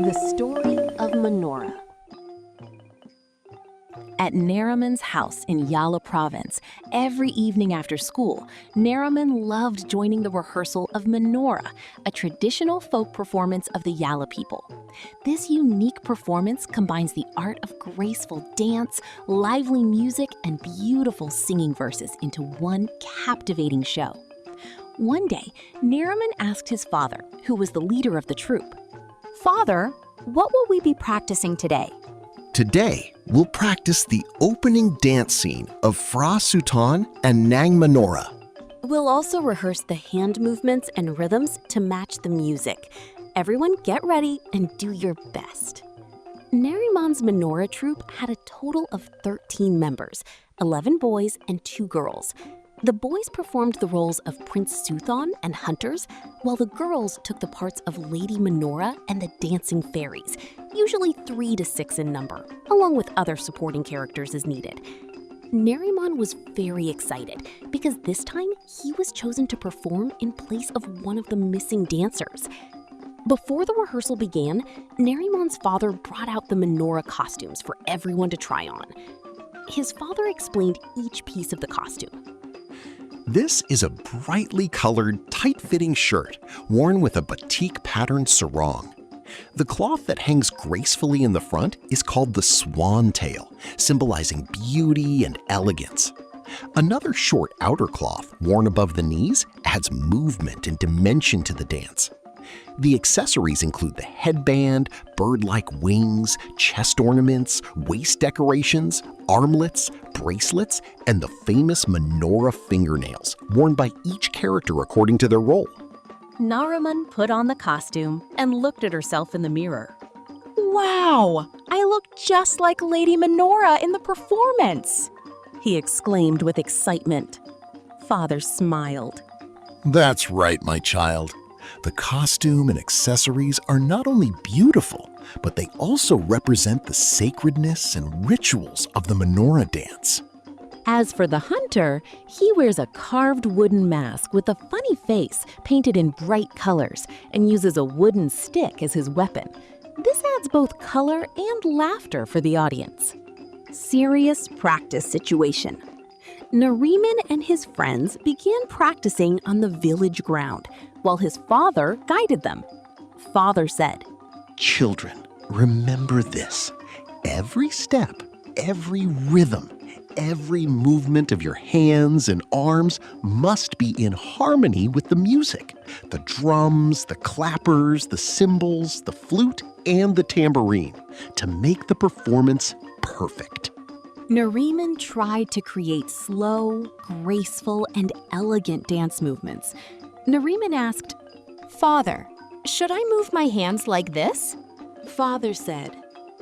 The story of Manora. At Nariman's house in Yala province, every evening after school, Nariman loved joining the rehearsal of Manora, a traditional folk performance of the Yala people. This unique performance combines the art of graceful dance, lively music, and beautiful singing verses into one captivating show. One day, Nariman asked his father, who was the leader of the troupe, "Father, what will we be practicing today?" Today, we'll practice the opening dance scene of Fra Sutan and Nang Manora. We'll also rehearse the hand movements and rhythms to match the music. Everyone get ready and do your best. Nariman's Manora troupe had a total of 13 members, 11 boys and 2 girls. The boys performed the roles of Prince Suthon and hunters, while the girls took the parts of Lady Manora and the dancing fairies, usually 3 to 6 in number, along with other supporting characters as needed. Nariman was very excited because this time he was chosen to perform in place of one of the missing dancers. Before the rehearsal began, Nariman's father brought out the Manora costumes for everyone to try on. His father explained each piece of the costume. This is a brightly colored, tight-fitting shirt worn with a batik-patterned sarong. The cloth that hangs gracefully in the front is called the swan tail, symbolizing beauty and elegance. Another short outer cloth worn above the knees adds movement and dimension to the dance. The accessories include the headband, bird-like wings, chest ornaments, waist decorations, armlets, bracelets, and the famous Manora fingernails worn by each character according to their role. Nariman put on the costume and looked at herself in the mirror. "Wow! I look just like Lady Manora in the performance!" he exclaimed with excitement. Father smiled. That's right, my child. The costume and accessories are not only beautiful, but they also represent the sacredness and rituals of the Manora dance. As for the hunter, he wears a carved wooden mask with a funny face painted in bright colors and uses a wooden stick as his weapon. This adds both color and laughter for the audience. Serious practice situation. Nariman and his friends began practicing on the village ground, while his father guided them. Father said, Children, remember this. Every step, every rhythm, every movement of your hands and arms must be in harmony with the music. The drums, the clappers, the cymbals, the flute, and the tambourine to make the performance perfect. Nariman tried to create slow, graceful, and elegant dance movements. Nariman asked, "Father, should I move my hands like this?" Father said,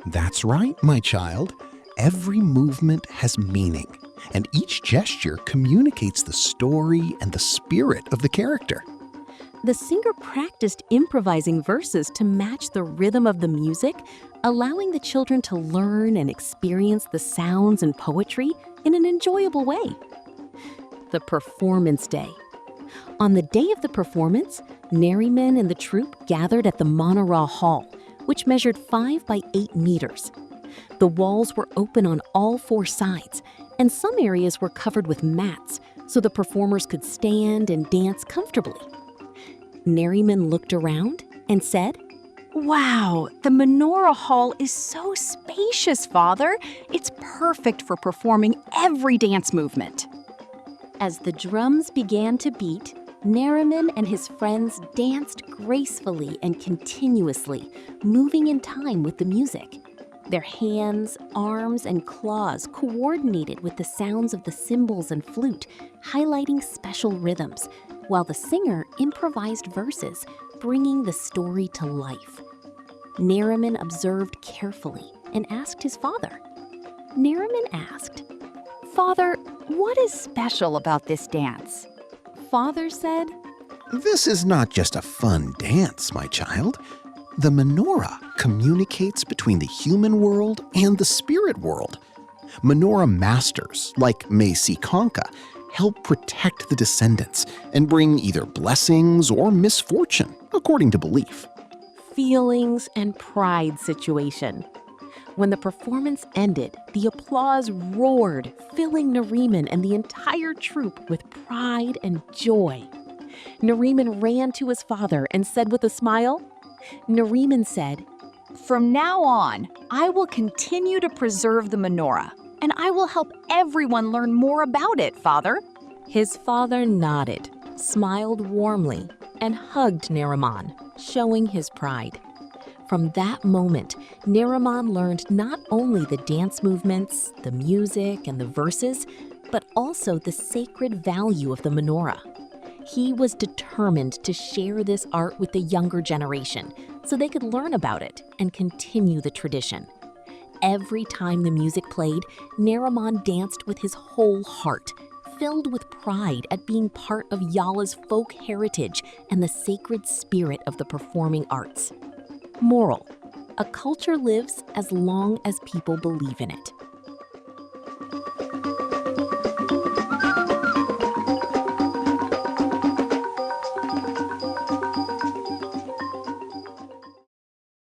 That's right, my child. Every movement has meaning, and each gesture communicates the story and the spirit of the character. The singer practiced improvising verses to match the rhythm of the music, allowing the children to learn and experience the sounds and poetry in an enjoyable way. The performance day. On the day of the performance, Nariman and the troupe gathered at the Manora Hall, which measured 5 by 8 meters. The walls were open on all 4 sides, and some areas were covered with mats so the performers could stand and dance comfortably. Nariman looked around and said, "Wow, the Manora Hall is so spacious, Father. It's perfect for performing every dance movement." As the drums began to beat, Nariman and his friends danced gracefully and continuously, moving in time with the music. Their hands, arms, and claws coordinated with the sounds of the cymbals and flute, highlighting special rhythms, while the singer improvised verses, bringing the story to life. Nariman observed carefully and asked his father. Nariman asked, "Father, what is special about this dance?" Father said, This is not just a fun dance, my child. The Manora communicates between the human world and the spirit world. Manora masters, like May Konka, help protect the descendants and bring either blessings or misfortune, according to belief. feelings and pride situation. When the performance ended, the applause roared, filling Nariman and the entire troupe with pride and joy. Nariman ran to his father and said with a smile, Nariman said, "From now on, I will continue to preserve the menorah, and I will help everyone learn more about it, Father." His father nodded, smiled warmly, and hugged Nariman, showing his pride. From that moment, Nariman learned not only the dance movements, the music, and the verses, but also the sacred value of the menorah. He was determined to share this art with the younger generation so they could learn about it and continue the tradition. Every time the music played, Nariman danced with his whole heart, filled with pride at being part of Yala's folk heritage and the sacred spirit of the performing arts. Moral: a culture lives as long as people believe in it.